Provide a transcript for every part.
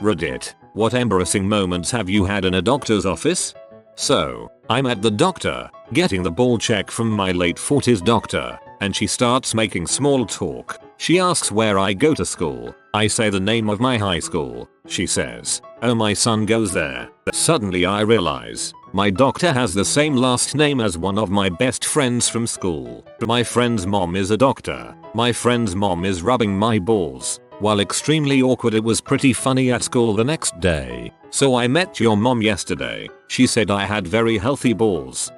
Reddit, what embarrassing moments have you had in a doctor's office? So, I'm at the doctor, getting the ball check from my late 40s doctor, and she starts making small talk. She asks where I go to school. I say the name of my high school. She says, "Oh, my son goes there." Suddenly I realize, my doctor has the same last name as one of my best friends from school. My friend's mom is a doctor. My friend's mom is rubbing my balls. While extremely awkward, it was pretty funny at school the next day. "So I met your mom yesterday. She said I had very healthy balls."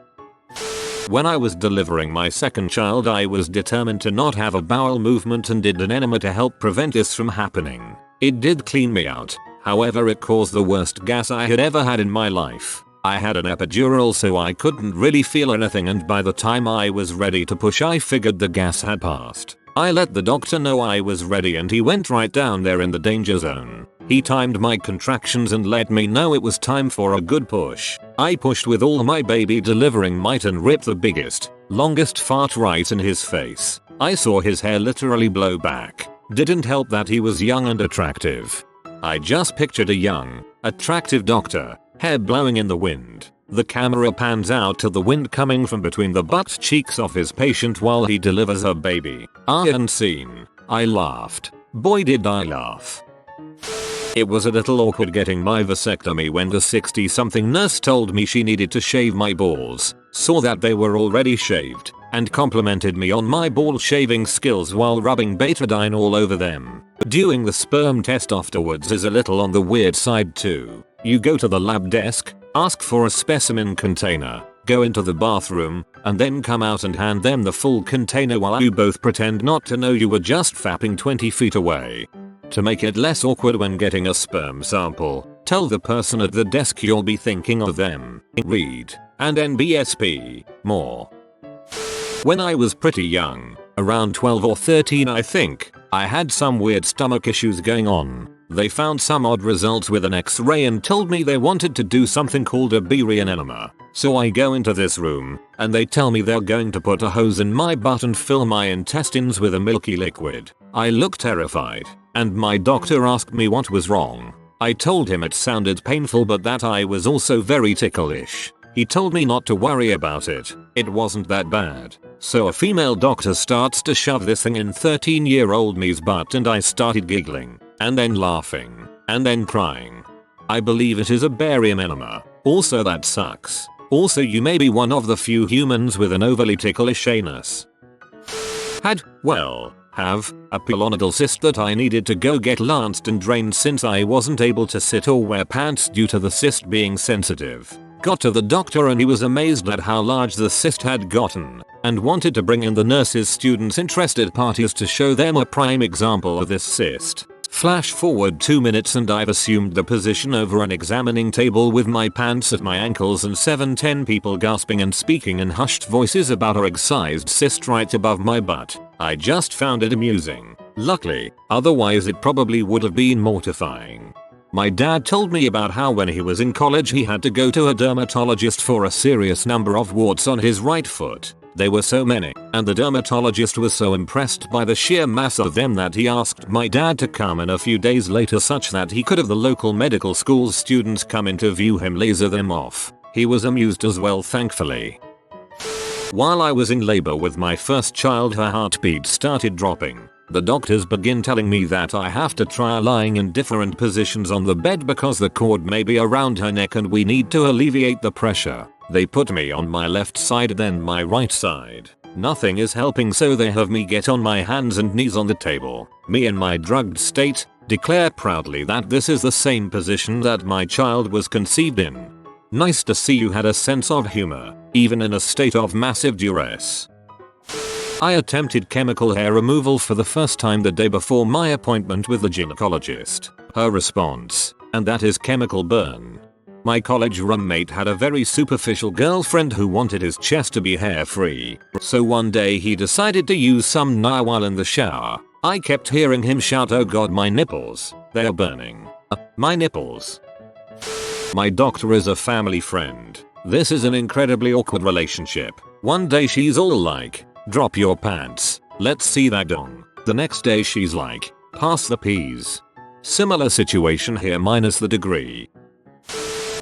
When I was delivering my second child, I was determined to not have a bowel movement and did an enema to help prevent this from happening. It did clean me out. However, it caused the worst gas I had ever had in my life. I had an epidural, so I couldn't really feel anything, and by the time I was ready to push, I figured the gas had passed. I let the doctor know I was ready, and he went right down there in the danger zone. He timed my contractions and let me know it was time for a good push. I pushed with all my baby delivering might and ripped the biggest, longest fart right in his face. I saw his hair literally blow back. Didn't help that he was young and attractive. I just pictured a young, attractive doctor, hair blowing in the wind. The camera pans out to the wind coming from between the butt cheeks of his patient while he delivers her baby. And scene. I laughed. Boy, did I laugh. It was a little awkward getting my vasectomy when the 60-something nurse told me she needed to shave my balls, saw that they were already shaved, and complimented me on my ball shaving skills while rubbing betadine all over them. Doing the sperm test afterwards is a little on the weird side too. You go to the lab desk, ask for a specimen container, go into the bathroom, and then come out and hand them the full container while you both pretend not to know you were just fapping 20 feet away. To make it less awkward when getting a sperm sample, tell the person at the desk you'll be thinking of them. Read and NBSP more. When I was pretty young, around 12 or 13 I think, I had some weird stomach issues going on. They found some odd results with an x-ray and told me they wanted to do something called a Berian enema. So I go into this room, and they tell me they're going to put a hose in my butt and fill my intestines with a milky liquid. I look terrified, and my doctor asked me what was wrong. I told him it sounded painful but that I was also very ticklish. He told me not to worry about it. It wasn't that bad. So a female doctor starts to shove this thing in 13-year-old me's butt, and I started giggling, and then laughing, and then crying. I believe it is a barium enema. Also, that sucks. Also, you may be one of the few humans with an overly ticklish anus. Have a pilonidal cyst that I needed to go get lanced and drained since I wasn't able to sit or wear pants due to the cyst being sensitive. Got to the doctor and he was amazed at how large the cyst had gotten, and wanted to bring in the nurses, students, interested parties to show them a prime example of this cyst. Flash forward 2 minutes and I've assumed the position over an examining table with my pants at my ankles and 7-10 people gasping and speaking in hushed voices about a egg-sized cyst right above my butt. I just found it amusing. Luckily, otherwise it probably would have been mortifying. My dad told me about how when he was in college he had to go to a dermatologist for a serious number of warts on his right foot. There were so many, and the dermatologist was so impressed by the sheer mass of them that he asked my dad to come in a few days later such that he could have the local medical school's students come in to view him laser them off. He was amused as well, thankfully. While I was in labor with my first child, her heartbeat started dropping. The doctors begin telling me that I have to try lying in different positions on the bed because the cord may be around her neck and we need to alleviate the pressure. They put me on my left side, then my right side. Nothing is helping, so they have me get on my hands and knees on the table. Me in my drugged state declare proudly that this is the same position that my child was conceived in. Nice to see you had a sense of humor, even in a state of massive duress. I attempted chemical hair removal for the first time the day before my appointment with the gynecologist. Her response, "And that is chemical burn." My college roommate had a very superficial girlfriend who wanted his chest to be hair free. So one day he decided to use some Nia while in the shower. I kept hearing him shout, "Oh god, my nipples, they're burning. My nipples." My doctor is a family friend. This is an incredibly awkward relationship. One day she's all like, "Drop your pants, let's see that dong." The next day she's like, "Pass the peas." Similar situation here minus the degree.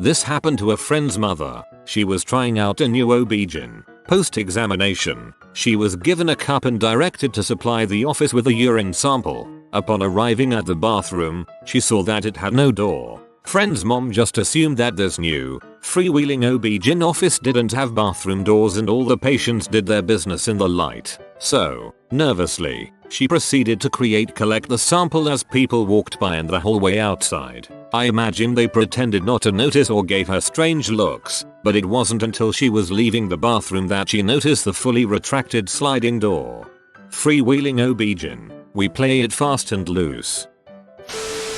This happened to a friend's mother. She was trying out a new OB-GYN. Post-examination, she was given a cup and directed to supply the office with a urine sample. Upon arriving at the bathroom, she saw that it had no door. Friend's mom just assumed that this new, freewheeling OB-GYN office didn't have bathroom doors and all the patients did their business in the light. So, nervously, she proceeded to collect the sample as people walked by in the hallway outside. I imagine they pretended not to notice or gave her strange looks, but it wasn't until she was leaving the bathroom that she noticed the fully retracted sliding door. Freewheeling OB-GYN. We play it fast and loose.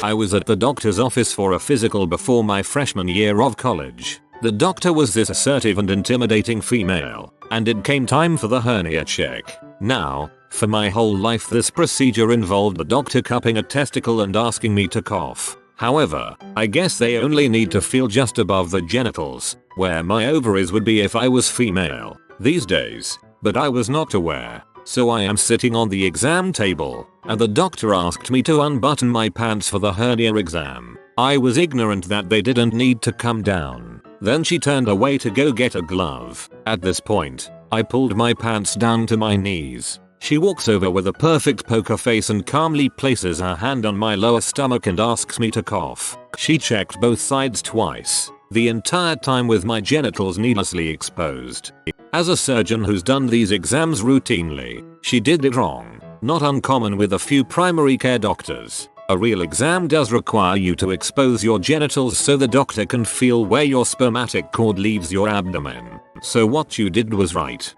I was at the doctor's office for a physical before my freshman year of college. The doctor was this assertive and intimidating female, and it came time for the hernia check. Now, for my whole life this procedure involved the doctor cupping a testicle and asking me to cough. However, I guess they only need to feel just above the genitals, where my ovaries would be if I was female, these days, but I was not aware. So I am sitting on the exam table, and the doctor asked me to unbutton my pants for the hernia exam. I was ignorant that they didn't need to come down. Then she turned away to go get a glove. At this point, I pulled my pants down to my knees. She walks over with a perfect poker face and calmly places her hand on my lower stomach and asks me to cough. She checked both sides twice, the entire time with my genitals needlessly exposed. As a surgeon who's done these exams routinely, she did it wrong. Not uncommon with a few primary care doctors. A real exam does require you to expose your genitals so the doctor can feel where your spermatic cord leaves your abdomen. So what you did was right.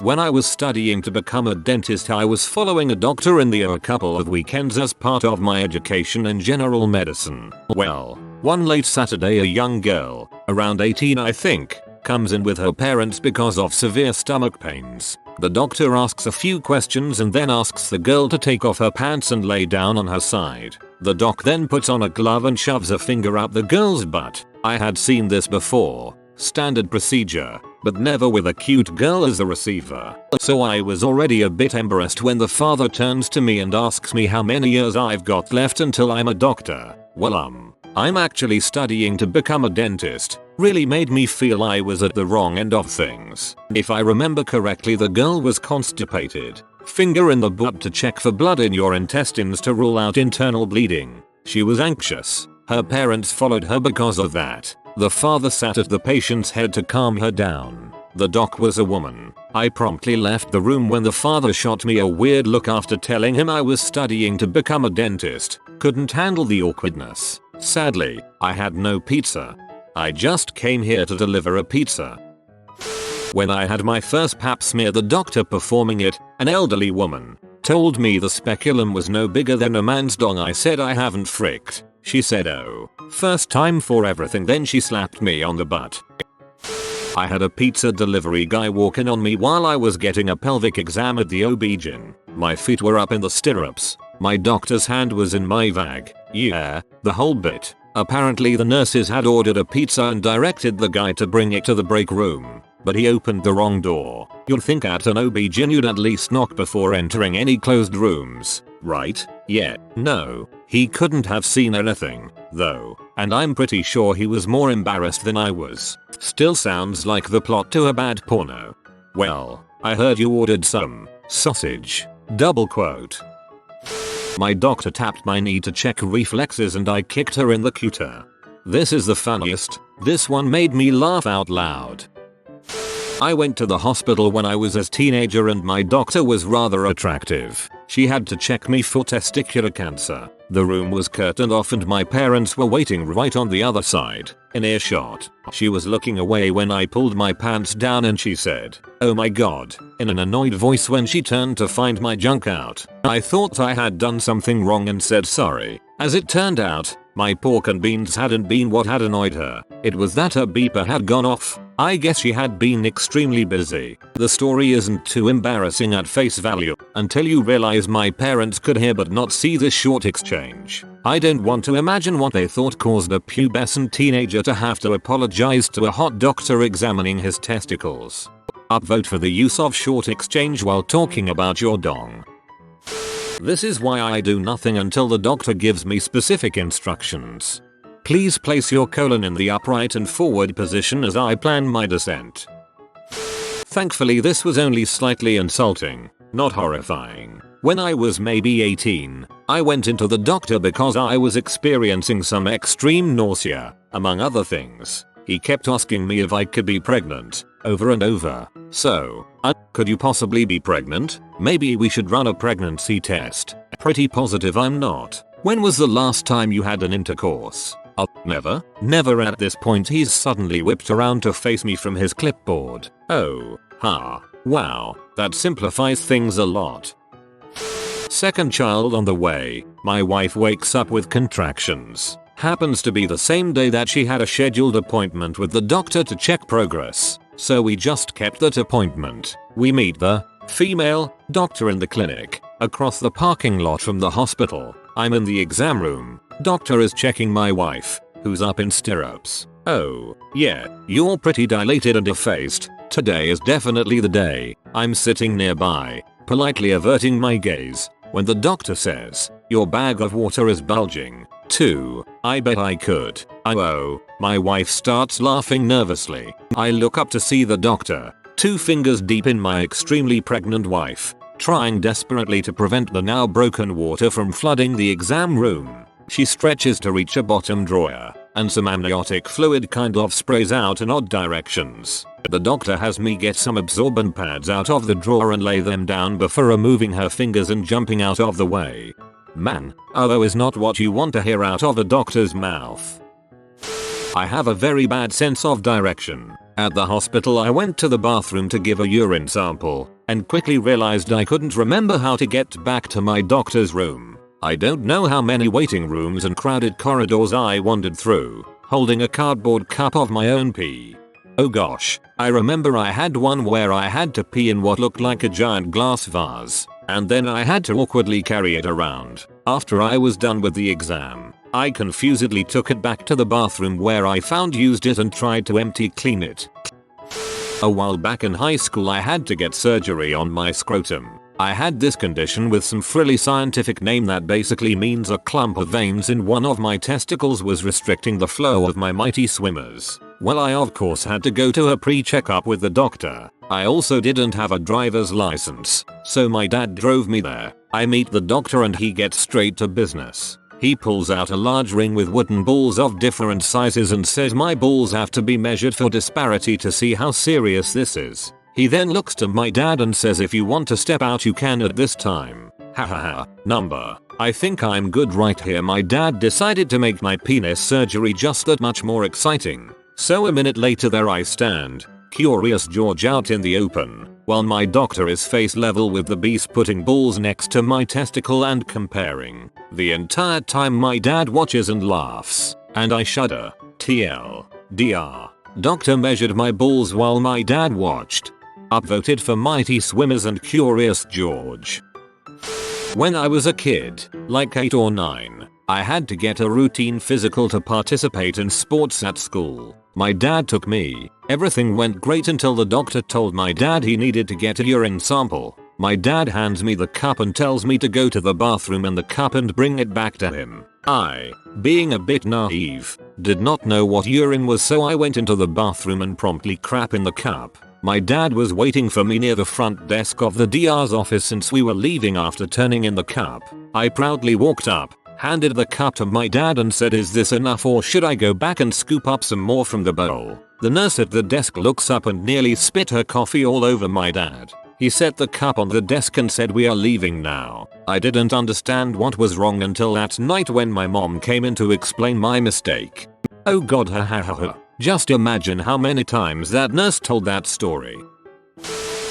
When I was studying to become a dentist, I was following a doctor in the OR a couple of weekends as part of my education in general medicine. Well, one late Saturday a young girl, around 18 I think, comes in with her parents because of severe stomach pains. The doctor asks a few questions and then asks the girl to take off her pants and lay down on her side. The doc then puts on a glove and shoves a finger up the girl's butt. I had seen this before. Standard procedure, but never with a cute girl as the receiver. So I was already a bit embarrassed when the father turns to me and asks me how many years I've got left until I'm a doctor. Well I'm actually studying to become a dentist. Really made me feel I was at the wrong end of things. If I remember correctly, the girl was constipated. Finger in the butt to check for blood in your intestines to rule out internal bleeding. She was anxious. Her parents followed her because of that. The father sat at the patient's head to calm her down. The doc was a woman. I promptly left the room when the father shot me a weird look after telling him I was studying to become a dentist. Couldn't handle the awkwardness. Sadly, I had no pizza. I just came here to deliver a pizza. When I had my first pap smear, the doctor performing it, an elderly woman, told me the speculum was no bigger than a man's dong. I said I haven't fricked. She said, oh, first time for everything. Then she slapped me on the butt. I had a pizza delivery guy walk in on me while I was getting a pelvic exam at the OB-GYN. My feet were up in the stirrups. My doctor's hand was in my vag. Yeah, the whole bit. Apparently the nurses had ordered a pizza and directed the guy to bring it to the break room, but he opened the wrong door. You'd think at an OB-GYN you'd at least knock before entering any closed rooms, right? Yeah, no, he couldn't have seen anything, though, and I'm pretty sure he was more embarrassed than I was. Still sounds like the plot to a bad porno. Well, I heard you ordered some sausage. Double quote. My doctor tapped my knee to check reflexes and I kicked her in the cuter. This is the funniest. This one made me laugh out loud. I went to the hospital when I was a teenager and my doctor was rather attractive. She had to check me for testicular cancer. The room was curtained off and my parents were waiting right on the other side, in earshot. She was looking away when I pulled my pants down and she said, "Oh my god," in an annoyed voice when she turned to find my junk out. I thought I had done something wrong and said sorry. As it turned out, my pork and beans hadn't been what had annoyed her. It was that her beeper had gone off. I guess she had been extremely busy. The story isn't too embarrassing at face value until you realize my parents could hear but not see this short exchange. I don't want to imagine what they thought caused a pubescent teenager to have to apologize to a hot doctor examining his testicles. Upvote for the use of short exchange while talking about your dong. This is why I do nothing until the doctor gives me specific instructions. Please place your colon in the upright and forward position as I plan my descent. Thankfully this was only slightly insulting, not horrifying. When I was maybe 18, I went into the doctor because I was experiencing some extreme nausea, among other things. He kept asking me if I could be pregnant, over and over. So, could you possibly be pregnant? Maybe we should run a pregnancy test. Pretty positive I'm not. When was the last time you had an intercourse? Never. Never. At this point he's suddenly whipped around to face me from his clipboard. Oh, ha. Wow, that simplifies things a lot. Second child on the way. My wife wakes up with contractions. Happens to be the same day that she had a scheduled appointment with the doctor to check progress. So we just kept that appointment. We meet the female doctor in the clinic, across the parking lot from the hospital. I'm in the exam room. Doctor is checking my wife, who's up in stirrups. Oh, yeah, you're pretty dilated and effaced. Today is definitely the day. I'm sitting nearby, politely averting my gaze, when the doctor says, your bag of water is bulging. 2. I bet I could. Oh, my wife starts laughing nervously. I look up to see the doctor, 2 fingers deep in my extremely pregnant wife, trying desperately to prevent the now broken water from flooding the exam room. She stretches to reach a bottom drawer, and some amniotic fluid kind of sprays out in odd directions. The doctor has me get some absorbent pads out of the drawer and lay them down before removing her fingers and jumping out of the way. Man, although is not what you want to hear out of a doctor's mouth. I have a very bad sense of direction. At the hospital I went to the bathroom to give a urine sample, and quickly realized I couldn't remember how to get back to my doctor's room. I don't know how many waiting rooms and crowded corridors I wandered through, holding a cardboard cup of my own pee. Oh gosh, I remember I had one where I had to pee in what looked like a giant glass vase, and then I had to awkwardly carry it around. After I was done with the exam, I confusedly took it back to the bathroom where I used it and tried to clean it. A while back in high school I had to get surgery on my scrotum. I had this condition with some frilly scientific name that basically means a clump of veins in one of my testicles was restricting the flow of my mighty swimmers. Well, I of course had to go to a pre-checkup with the doctor. I also didn't have a driver's license, so my dad drove me there. I meet the doctor and he gets straight to business. He pulls out a large ring with wooden balls of different sizes and says my balls have to be measured for disparity to see how serious this is. He then looks to my dad and says if you want to step out you can at this time. Hahaha, number. I think I'm good right here. My dad decided to make my penis surgery just that much more exciting. So a minute later there I stand, Curious George out in the open, while my doctor is face level with the beast putting balls next to my testicle and comparing. The entire time my dad watches and laughs, and I shudder. TLDR. Doctor measured my balls while my dad watched. Upvoted for Mighty Swimmers and Curious George. When I was a kid, like 8 or 9, I had to get a routine physical to participate in sports at school. My dad took me. Everything went great until the doctor told my dad he needed to get a urine sample. My dad hands me the cup and tells me to go to the bathroom and the cup and bring it back to him. I, being a bit naive, did not know what urine was, so I went into the bathroom and promptly crap in the cup. My dad was waiting for me near the front desk of the DR's office since we were leaving after turning in the cup. I proudly walked up, handed the cup to my dad and said, is this enough or should I go back and scoop up some more from the bowl? The nurse at the desk looks up and nearly spit her coffee all over my dad. He set the cup on the desk and said, we are leaving now. I didn't understand what was wrong until that night when my mom came in to explain my mistake. Oh god, ha. Just imagine how many times that nurse told that story.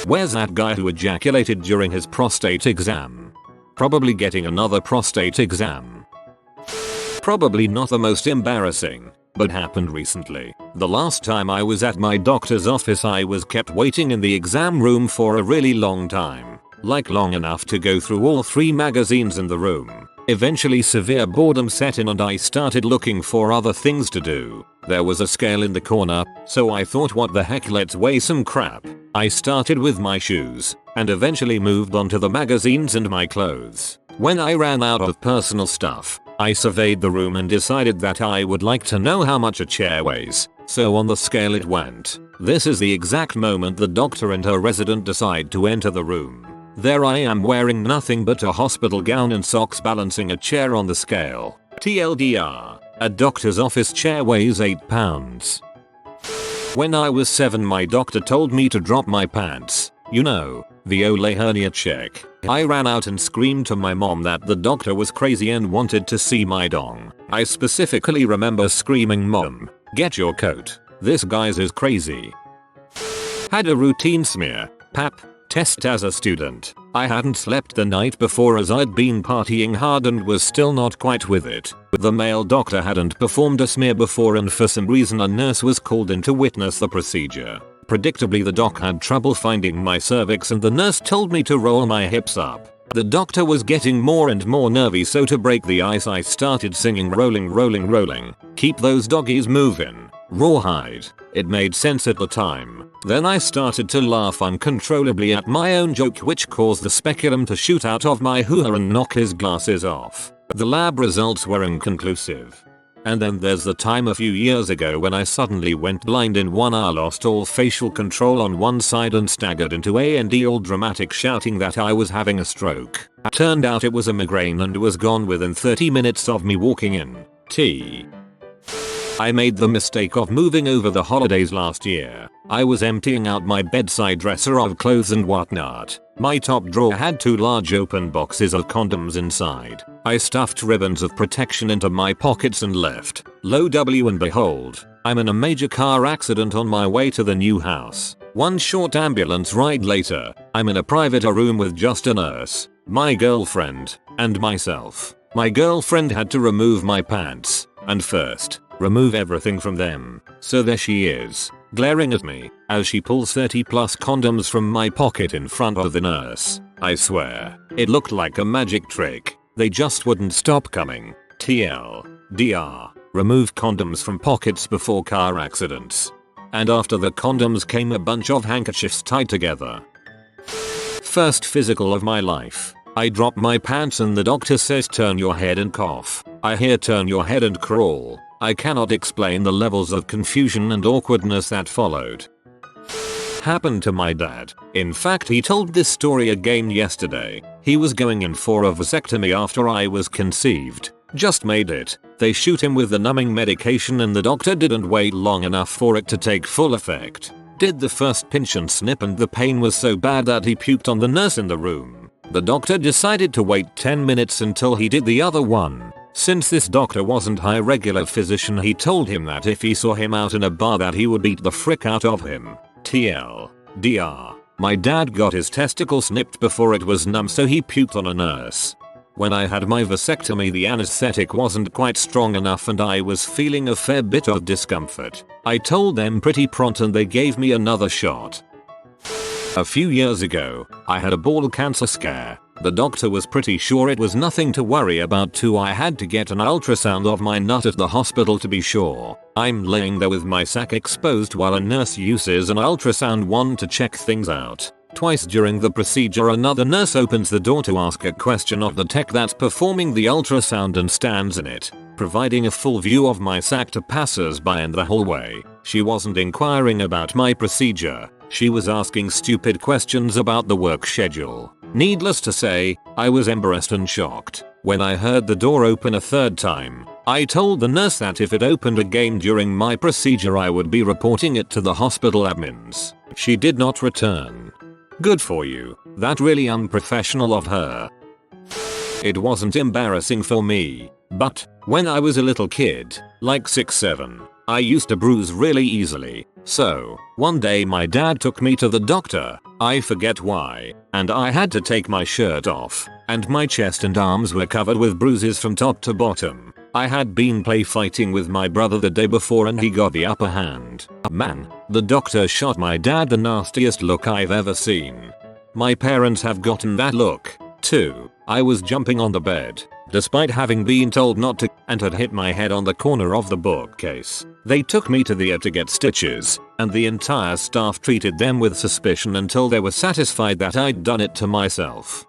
Where's that guy who ejaculated during his prostate exam? Probably getting another prostate exam. Probably not the most embarrassing, but happened recently. The last time I was at my doctor's office I was kept waiting in the exam room for a really long time. Like long enough to go through all 3 magazines in the room. Eventually severe boredom set in and I started looking for other things to do. There was a scale in the corner, so I thought what the heck, let's weigh some crap. I started with my shoes, and eventually moved on to the magazines and my clothes. When I ran out of personal stuff, I surveyed the room and decided that I would like to know how much a chair weighs, so on the scale it went. This is the exact moment the doctor and her resident decide to enter the room. There I am wearing nothing but a hospital gown and socks balancing a chair on the scale. TLDR, a doctor's office chair weighs 8 pounds. When I was 7 my doctor told me to drop my pants. You know, the Ole hernia check. I ran out and screamed to my mom that the doctor was crazy and wanted to see my dong. I specifically remember screaming, "Mom, get your coat. This guy's is crazy." Had a routine smear, pap, test as a student. I hadn't slept the night before as I'd been partying hard and was still not quite with it. The male doctor hadn't performed a smear before and for some reason a nurse was called in to witness the procedure. Predictably the doc had trouble finding my cervix and the nurse told me to roll my hips up. The doctor was getting more and more nervy, so to break the ice I started singing "Rolling, rolling, rolling, keep those doggies moving." Rawhide. It made sense at the time. Then I started to laugh uncontrollably at my own joke, which caused the speculum to shoot out of my hoo-ha and knock his glasses off. The lab results were inconclusive. And then there's the time a few years ago when I suddenly went blind in 1 hour, lost all facial control on one side and staggered into A&E all dramatic, shouting that I was having a stroke. Turned out it was a migraine and was gone within 30 minutes of me walking in. I made the mistake of moving over the holidays last year. I was emptying out my bedside dresser of clothes and whatnot. My top drawer had 2 large open boxes of condoms inside. I stuffed ribbons of protection into my pockets and left. Lo and behold, I'm in a major car accident on my way to the new house. One short ambulance ride later, I'm in a private room with just a nurse, my girlfriend, and myself. My girlfriend had to remove my pants, and first, remove everything from them. So there she is, glaring at me, as she pulls 30+ condoms from my pocket in front of the nurse. I swear, it looked like a magic trick. They just wouldn't stop coming. TLDR. Remove condoms from pockets before car accidents. And after the condoms came a bunch of handkerchiefs tied together. First physical of my life. I drop my pants and the doctor says turn your head and cough. I hear turn your head and crawl. I cannot explain the levels of confusion and awkwardness that followed. Happened to my dad. In fact, he told this story again yesterday. He was going in for a vasectomy after I was conceived. Just made it. They shoot him with the numbing medication and the doctor didn't wait long enough for it to take full effect. Did the first pinch and snip and the pain was so bad that he puked on the nurse in the room. The doctor decided to wait 10 minutes until he did the other one. Since this doctor wasn't a regular physician, he told him that if he saw him out in a bar that he would beat the frick out of him. TLDR. My dad got his testicle snipped before it was numb, so he puked on a nurse. When I had my vasectomy, the anesthetic wasn't quite strong enough and I was feeling a fair bit of discomfort. I told them pretty prompt and they gave me another shot. A few years ago, I had a ball cancer scare. The doctor was pretty sure it was nothing to worry about too. I had to get an ultrasound of my nut at the hospital to be sure. I'm laying there with my sac exposed while a nurse uses an ultrasound wand to check things out. Twice during the procedure another nurse opens the door to ask a question of the tech that's performing the ultrasound and stands in it, providing a full view of my sac to passers-by in the hallway. She wasn't inquiring about my procedure. She was asking stupid questions about the work schedule. Needless to say, I was embarrassed and shocked. When I heard the door open a third time, I told the nurse that if it opened again during my procedure I would be reporting it to the hospital admins. She did not return. Good for you. That really unprofessional of her. It wasn't embarrassing for me, but when I was a little kid, like 6-7, I used to bruise really easily. So, one day my dad took me to the doctor, I forget why, and I had to take my shirt off, and my chest and arms were covered with bruises from top to bottom. I had been play fighting with my brother the day before and he got the upper hand. Man, the doctor shot my dad the nastiest look I've ever seen. My parents have gotten that look, too. I was jumping on the bed, despite having been told not to, and had hit my head on the corner of the bookcase. They took me to the ER to get stitches, and the entire staff treated them with suspicion until they were satisfied that I'd done it to myself.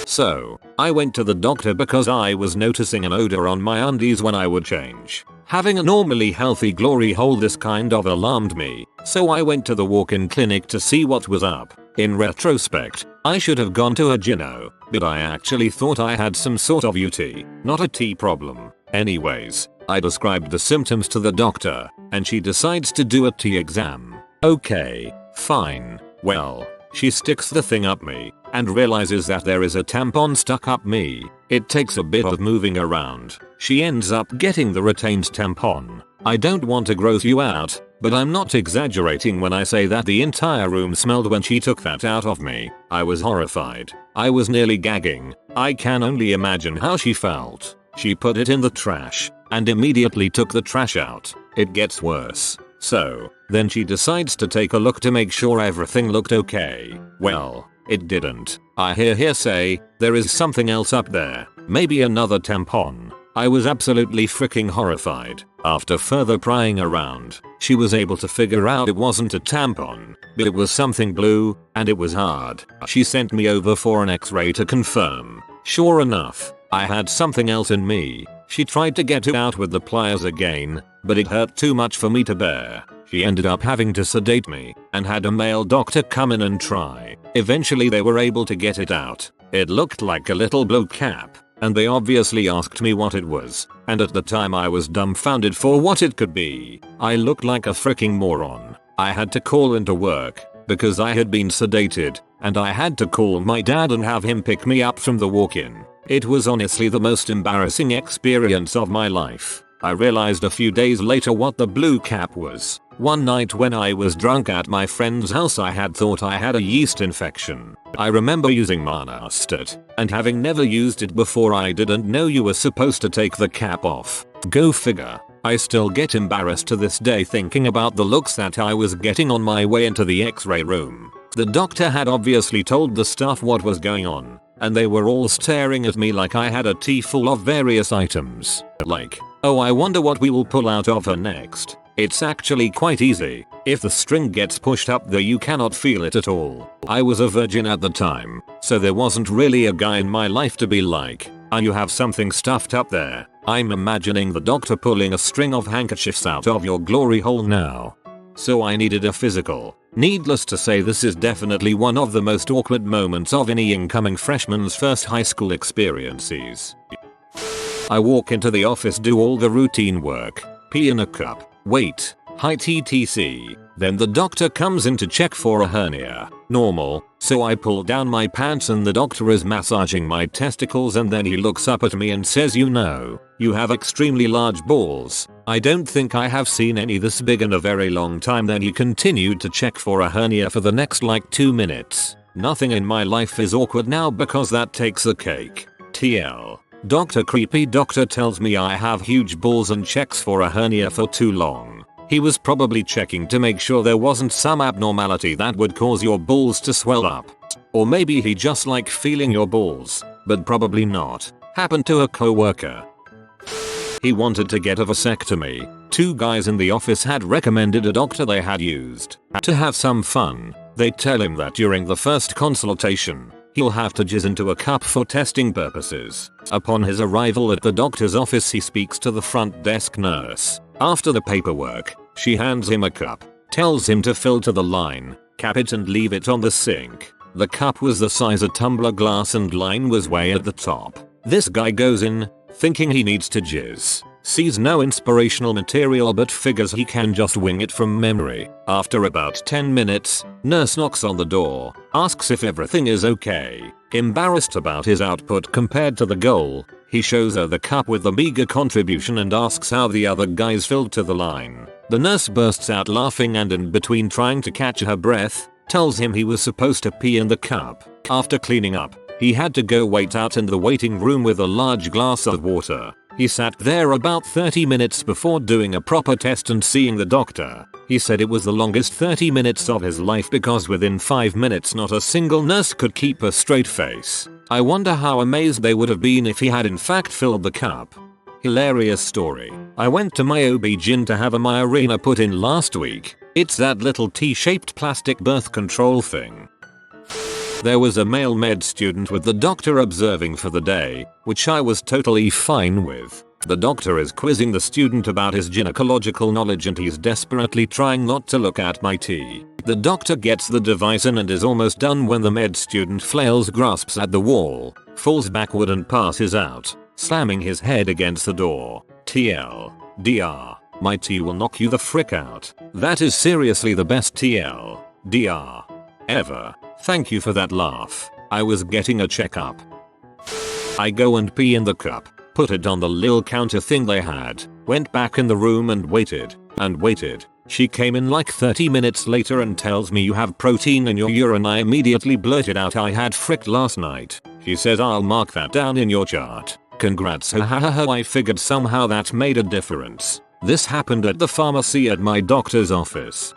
So, I went to the doctor because I was noticing an odor on my undies when I would change. Having a normally healthy glory hole this kind of alarmed me, so I went to the walk-in clinic to see what was up. In retrospect, I should have gone to a gyno, but I actually thought I had some sort of UT, not a T problem. Anyways, I described the symptoms to the doctor, and she decides to do a T exam. Okay, fine. Well, she sticks the thing up me, and realizes that there is a tampon stuck up me. It takes a bit of moving around. She ends up getting the retained tampon. I don't want to gross you out, but I'm not exaggerating when I say that the entire room smelled when she took that out of me. I was horrified. I was nearly gagging. I can only imagine how she felt. She put it in the trash, and immediately took the trash out. It gets worse. So, then she decides to take a look to make sure everything looked okay. Well, it didn't. I hear her say, there is something else up there. Maybe another tampon. I was absolutely freaking horrified. After further prying around, she was able to figure out it wasn't a tampon, but it was something blue, and it was hard. She sent me over for an X-ray to confirm. Sure enough, I had something else in me. She tried to get it out with the pliers again, but it hurt too much for me to bear. She ended up having to sedate me, and had a male doctor come in and try. Eventually they were able to get it out. It looked like a little blue cap, and they obviously asked me what it was, and at the time I was dumbfounded for what it could be. I looked like a freaking moron. I had to call into work, because I had been sedated, and I had to call my dad and have him pick me up from the walk-in. It was honestly the most embarrassing experience of my life. I realized a few days later what the blue cap was. One night when I was drunk at my friend's house I had thought I had a yeast infection. I remember using Monastat, and having never used it before I didn't know you were supposed to take the cap off. Go figure. I still get embarrassed to this day thinking about the looks that I was getting on my way into the X-ray room. The doctor had obviously told the staff what was going on, and they were all staring at me like I had a tea full of various items. Like, oh, I wonder what we will pull out of her next. It's actually quite easy. If the string gets pushed up there you cannot feel it at all. I was a virgin at the time, so there wasn't really a guy in my life to be like, "Ah, you have something stuffed up there." I'm imagining the doctor pulling a string of handkerchiefs out of your glory hole now. So I needed a physical. Needless to say this is definitely one of the most awkward moments of any incoming freshman's first high school experiences. I walk into the office, do all the routine work, pee in a cup, wait, height etc. Then the doctor comes in to check for a hernia. Normal, so I pull down my pants and the doctor is massaging my testicles and then he looks up at me and says, "You know, you have extremely large balls. I don't think I have seen any this big in a very long time." Then he continued to check for a hernia for the next like 2 minutes. Nothing in my life is awkward now because that takes the cake. TL. Dr. Creepy Doctor tells me I have huge balls and checks for a hernia for too long. He was probably checking to make sure there wasn't some abnormality that would cause your balls to swell up. Or maybe he just liked feeling your balls, but probably not. Happened to a coworker. He wanted to get a vasectomy. 2 guys in the office had recommended a doctor they had used. To have some fun, they tell him that during the first consultation, he'll have to jizz into a cup for testing purposes. Upon his arrival at the doctor's office he speaks to the front desk nurse. After the paperwork, she hands him a cup, tells him to fill to the line, cap it and leave it on the sink. The cup was the size of tumbler glass and line was way at the top. This guy goes in, thinking he needs to jizz. Sees no inspirational material but figures he can just wing it from memory. After about 10 minutes, nurse knocks on the door, asks if everything is okay. Embarrassed about his output compared to the goal, he shows her the cup with the meager contribution and asks how the other guys filled to the line. The nurse bursts out laughing and in between trying to catch her breath, tells him he was supposed to pee in the cup. After cleaning up, he had to go wait out in the waiting room with a large glass of water. He sat there about 30 minutes before doing a proper test and seeing the doctor. He said it was the longest 30 minutes of his life because within 5 minutes not a single nurse could keep a straight face. I wonder how amazed they would have been if he had in fact filled the cup. Hilarious story. I went to my OB-GYN to have a myarena put in last week. It's that little T-shaped plastic birth control thing. There was a male med student with the doctor observing for the day, which I was totally fine with. The doctor is quizzing the student about his gynecological knowledge and he's desperately trying not to look at my tea. The doctor gets the device in and is almost done when the med student flails, grasps at the wall, falls backward and passes out, slamming his head against the door. TLDR. My tea will knock you the frick out. That is seriously the best TLDR ever. Thank you for that laugh. I was getting a checkup. I go and pee in the cup. Put it on the lil counter thing they had, went back in the room and waited. She came in like 30 minutes later and tells me you have protein in your urine. I immediately blurted out I had fricked last night. She says I'll mark that down in your chart. Congrats. I figured somehow that made a difference. This happened at the pharmacy at my doctor's office.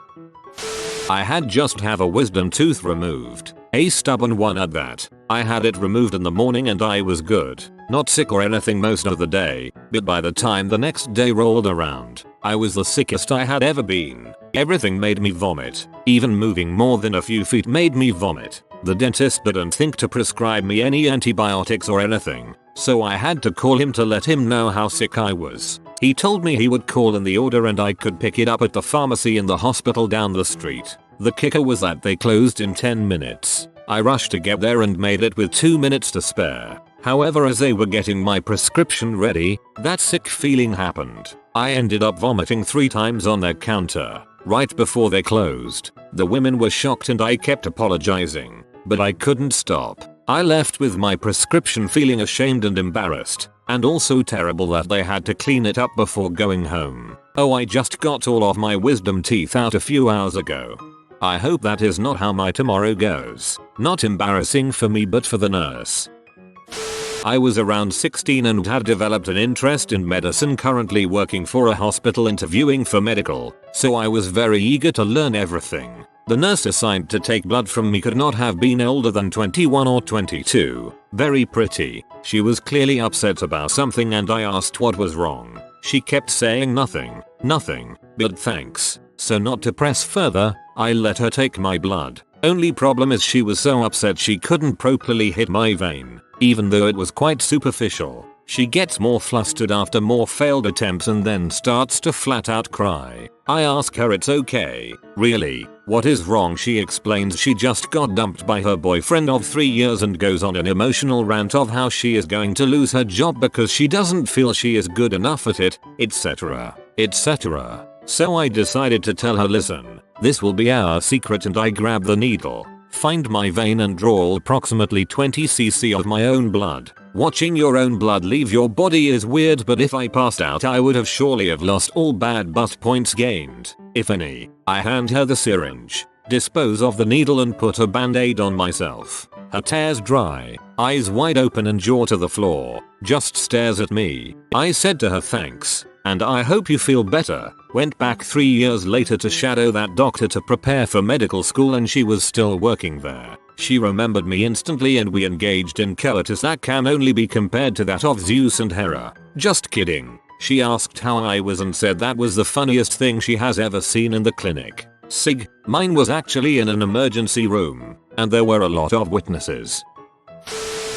I had just have a wisdom tooth removed. A stubborn one at that. I had it removed in the morning and I was good. Not sick or anything most of the day, but by the time the next day rolled around, I was the sickest I had ever been. Everything made me vomit. Even moving more than a few feet made me vomit. The dentist didn't think to prescribe me any antibiotics or anything, so I had to call him to let him know how sick I was. He told me he would call in the order and I could pick it up at the pharmacy in the hospital down the street. The kicker was that they closed in 10 minutes. I rushed to get there and made it with 2 minutes to spare. However, as they were getting my prescription ready, that sick feeling happened. I ended up vomiting 3 times on their counter, right before they closed. The women were shocked and I kept apologizing, but I couldn't stop. I left with my prescription feeling ashamed and embarrassed, and also terrible that they had to clean it up before going home. Oh, I just got all of my wisdom teeth out a few hours ago. I hope that is not how my tomorrow goes. Not embarrassing for me but for the nurse. I was around 16 and had developed an interest in medicine, currently working for a hospital interviewing for medical, so I was very eager to learn everything. The nurse assigned to take blood from me could not have been older than 21 or 22. Very pretty. She was clearly upset about something and I asked what was wrong. She kept saying nothing, but thanks. So not to press further, I let her take my blood. Only problem is she was so upset she couldn't properly hit my vein, even though it was quite superficial. She gets more flustered after more failed attempts and then starts to flat out cry. I ask her it's okay. Really? What is wrong? She explains she just got dumped by her boyfriend of 3 years and goes on an emotional rant of how she is going to lose her job because she doesn't feel she is good enough at it, etc. etc. So I decided to tell her, listen, this will be our secret, and I grab the needle, find my vein and draw approximately 20 cc of my own blood. Watching your own blood leave your body is weird, but if I passed out I would have surely have lost all bad butt points gained, if any. I hand her the syringe, dispose of the needle and put a band-aid on myself. Her tears dry, eyes wide open and jaw to the floor, just stares at me. I said to her thanks, and I hope you feel better. Went back 3 years later to shadow that doctor to prepare for medical school and she was still working there. She remembered me instantly and we engaged in coitus that can only be compared to that of Zeus and Hera. Just kidding. She asked how I was and said that was the funniest thing she has ever seen in the clinic. Sig, mine was actually in an emergency room, and there were a lot of witnesses.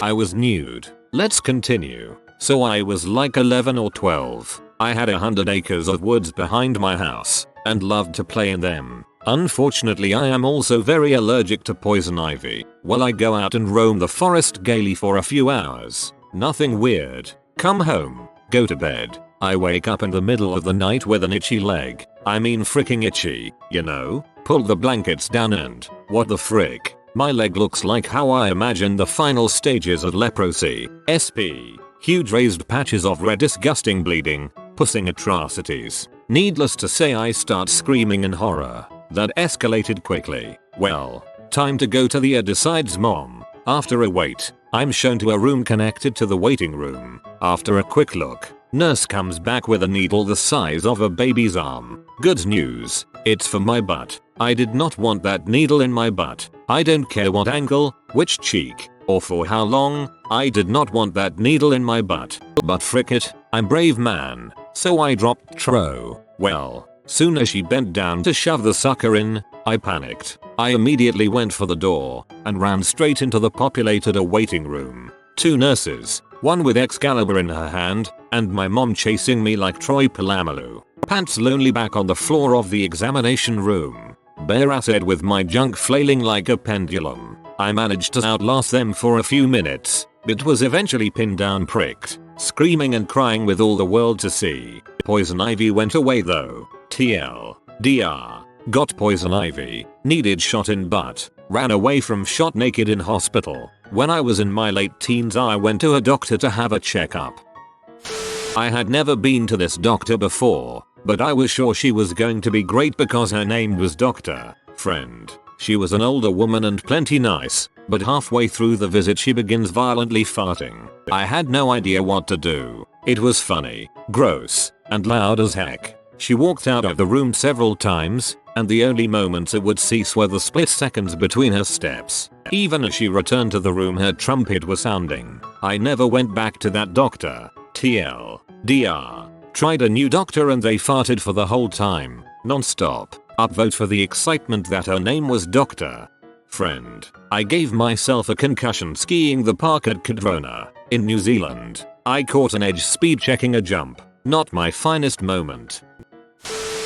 I was nude. Let's continue. So I was like 11 or 12. I had 100 acres of woods behind my house, and loved to play in them. Unfortunately, I am also very allergic to poison ivy. Well, I go out and roam the forest gaily for a few hours. Nothing weird. Come home, go to bed. I wake up in the middle of the night with an itchy leg. I mean freaking itchy, you know? Pull the blankets down and, what the frick? My leg looks like how I imagine the final stages of leprosy. SP. Huge raised patches of red, disgusting bleeding, pussing atrocities. Needless to say, I start screaming in horror. That escalated quickly. Well, time to go to the decides mom. After a wait, I'm shown to a room connected to the waiting room. After a quick look, nurse comes back with a needle the size of a baby's arm. Good news, it's for my butt. I did not want that needle in my butt. I don't care what angle, which cheek, or for how long, I did not want that needle in my butt. But frick it, I'm brave man, so I dropped tro. Well, Soon as she bent down to shove the sucker in, I panicked. I immediately went for the door and ran straight into the populated waiting room. 2 nurses, one with Excalibur in her hand, and my mom chasing me like Troy Polamalu. Pants lonely back on the floor of the examination room. Bare-assed with my junk flailing like a pendulum. I managed to outlast them for a few minutes, but was eventually pinned down pricked, screaming and crying with all the world to see. Poison ivy went away though. TLDR. Got poison ivy, needed shot in butt, ran away from shot naked in hospital. When I was in my late teens I went to a doctor to have a checkup. I had never been to this doctor before, but I was sure she was going to be great because her name was Dr. Friend. She was an older woman and plenty nice, but halfway through the visit she begins violently farting. I had no idea what to do. It was funny, gross, and loud as heck. She walked out of the room several times, and the only moments it would cease were the split seconds between her steps. Even as she returned to the room her trumpet was sounding. I never went back to that doctor. TLDR. Tried a new doctor and they farted for the whole time, non-stop. Upvote for the excitement that her name was Dr. Friend. I gave myself a concussion skiing the park at Cardrona, in New Zealand. I caught an edge speed checking a jump. Not my finest moment.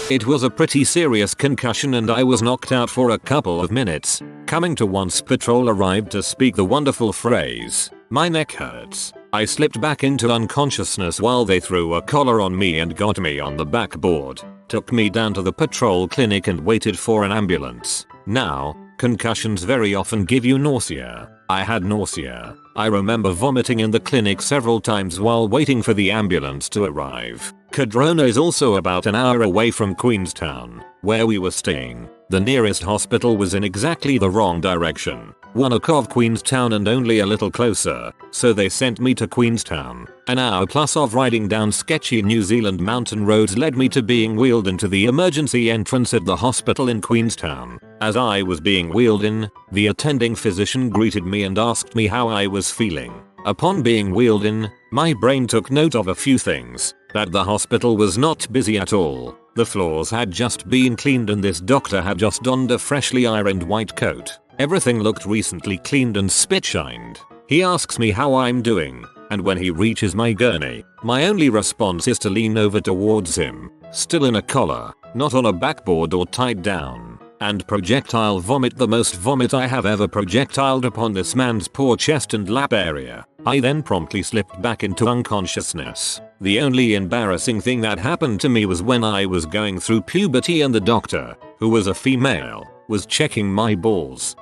It was a pretty serious concussion and I was knocked out for a couple of minutes. Coming to once patrol arrived to speak the wonderful phrase, "My neck hurts." I slipped back into unconsciousness while they threw a collar on me and got me on the backboard. Took me down to the patrol clinic and waited for an ambulance. Now, concussions very often give you nausea. I had nausea. I remember vomiting in the clinic several times while waiting for the ambulance to arrive. Cardrona is also about an hour away from Queenstown, where we were staying. The nearest hospital was in exactly the wrong direction. 1 hour of Queenstown and only a little closer, so they sent me to Queenstown. An hour plus of riding down sketchy New Zealand mountain roads led me to being wheeled into the emergency entrance at the hospital in Queenstown. As I was being wheeled in, the attending physician greeted me and asked me how I was feeling. Upon being wheeled in, my brain took note of a few things. That the hospital was not busy at all. The floors had just been cleaned and this doctor had just donned a freshly ironed white coat. Everything looked recently cleaned and spit-shined. He asks me how I'm doing, and when he reaches my gurney, my only response is to lean over towards him, still in a collar, not on a backboard or tied down, and projectile vomit the most vomit I have ever projectiled upon this man's poor chest and lap area. I then promptly slipped back into unconsciousness. The only embarrassing thing that happened to me was when I was going through puberty and the doctor, who was a female, was checking my balls.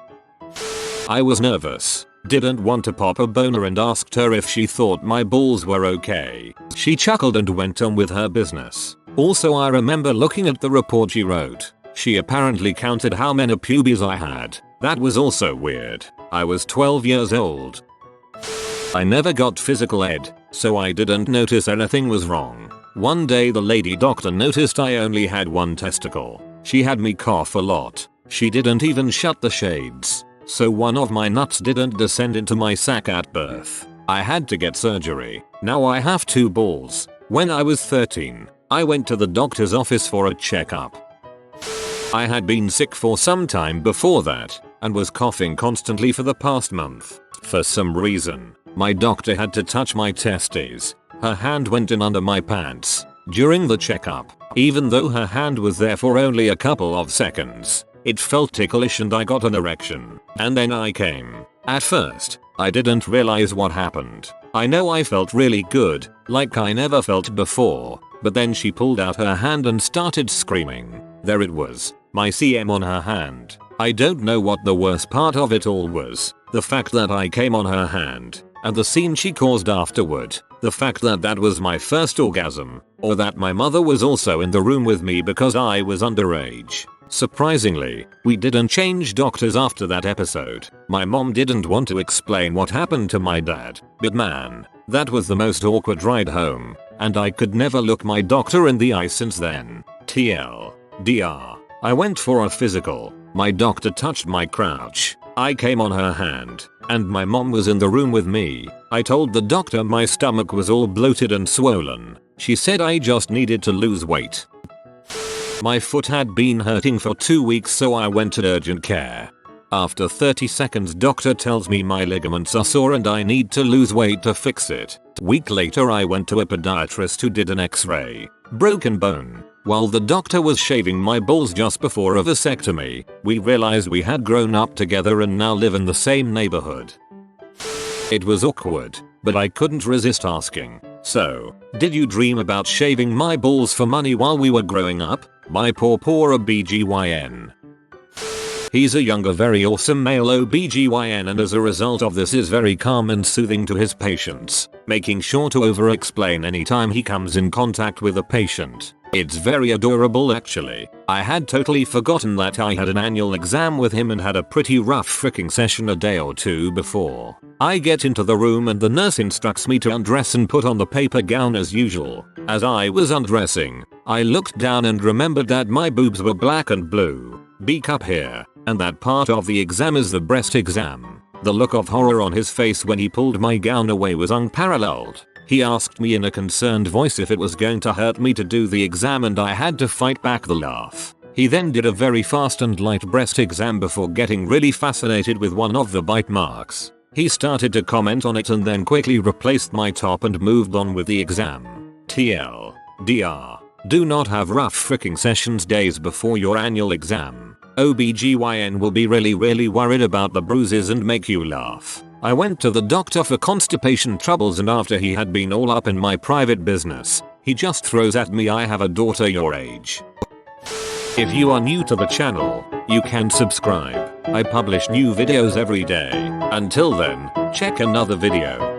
I was nervous, didn't want to pop a boner and asked her if she thought my balls were okay. She chuckled and went on with her business. Also I remember looking at the report she wrote. She apparently counted how many pubes I had. That was also weird. I was 12 years old. I never got physical ed, so I didn't notice anything was wrong. One day the lady doctor noticed I only had one testicle. She had me cough a lot. She didn't even shut the shades, so one of my nuts didn't descend into my sack at birth. I had to get surgery. Now I have 2 balls. When I was 13, I went to the doctor's office for a checkup. I had been sick for some time before that, and was coughing constantly for the past month. For some reason, my doctor had to touch my testes. Her hand went in under my pants during the checkup. Even though her hand was there for only a couple of seconds, it felt ticklish and I got an erection. And then I came. At first, I didn't realize what happened. I know I felt really good, like I never felt before, but then she pulled out her hand and started screaming. There it was, my CM on her hand. I don't know what the worst part of it all was. The fact that I came on her hand, and the scene she caused afterward. The fact that that was my first orgasm, or that my mother was also in the room with me because I was underage. Surprisingly, we didn't change doctors after that episode. My mom didn't want to explain what happened to my dad, but man, that was the most awkward ride home, and I could never look my doctor in the eye since then. TLDR. I went for a physical. My doctor touched my crotch. I came on her hand, and my mom was in the room with me. I told the doctor my stomach was all bloated and swollen. She said I just needed to lose weight. My foot had been hurting for 2 weeks, so I went to urgent care. After 30 seconds, doctor tells me my ligaments are sore and I need to lose weight to fix it. Week later I went to a podiatrist who did an x-ray. Broken bone. While the doctor was shaving my balls just before a vasectomy, we realized we had grown up together and now live in the same neighborhood. It was awkward, but I couldn't resist asking, "So, did you dream about shaving my balls for money while we were growing up?" My poor OBGYN. He's a younger, very awesome male OBGYN, and as a result of this is very calm and soothing to his patients, making sure to over-explain anytime he comes in contact with a patient. It's very adorable actually. I had totally forgotten that I had an annual exam with him and had a pretty rough freaking session a day or two before. I get into the room and the nurse instructs me to undress and put on the paper gown as usual. As I was undressing, I looked down and remembered that my boobs were black and blue. Beak up here, and that part of the exam is the breast exam. The look of horror on his face when he pulled my gown away was unparalleled. He asked me in a concerned voice if it was going to hurt me to do the exam, and I had to fight back the laugh. He then did a very fast and light breast exam before getting really fascinated with one of the bite marks. He started to comment on it and then quickly replaced my top and moved on with the exam. TLDR. Do not have rough freaking sessions days before your annual exam. OBGYN will be really worried about the bruises and make you laugh. I went to the doctor for constipation troubles, and after he had been all up in my private business, he just throws at me, "I have a daughter your age." If you are new to the channel, you can subscribe. I publish new videos every day. Until then, check another video.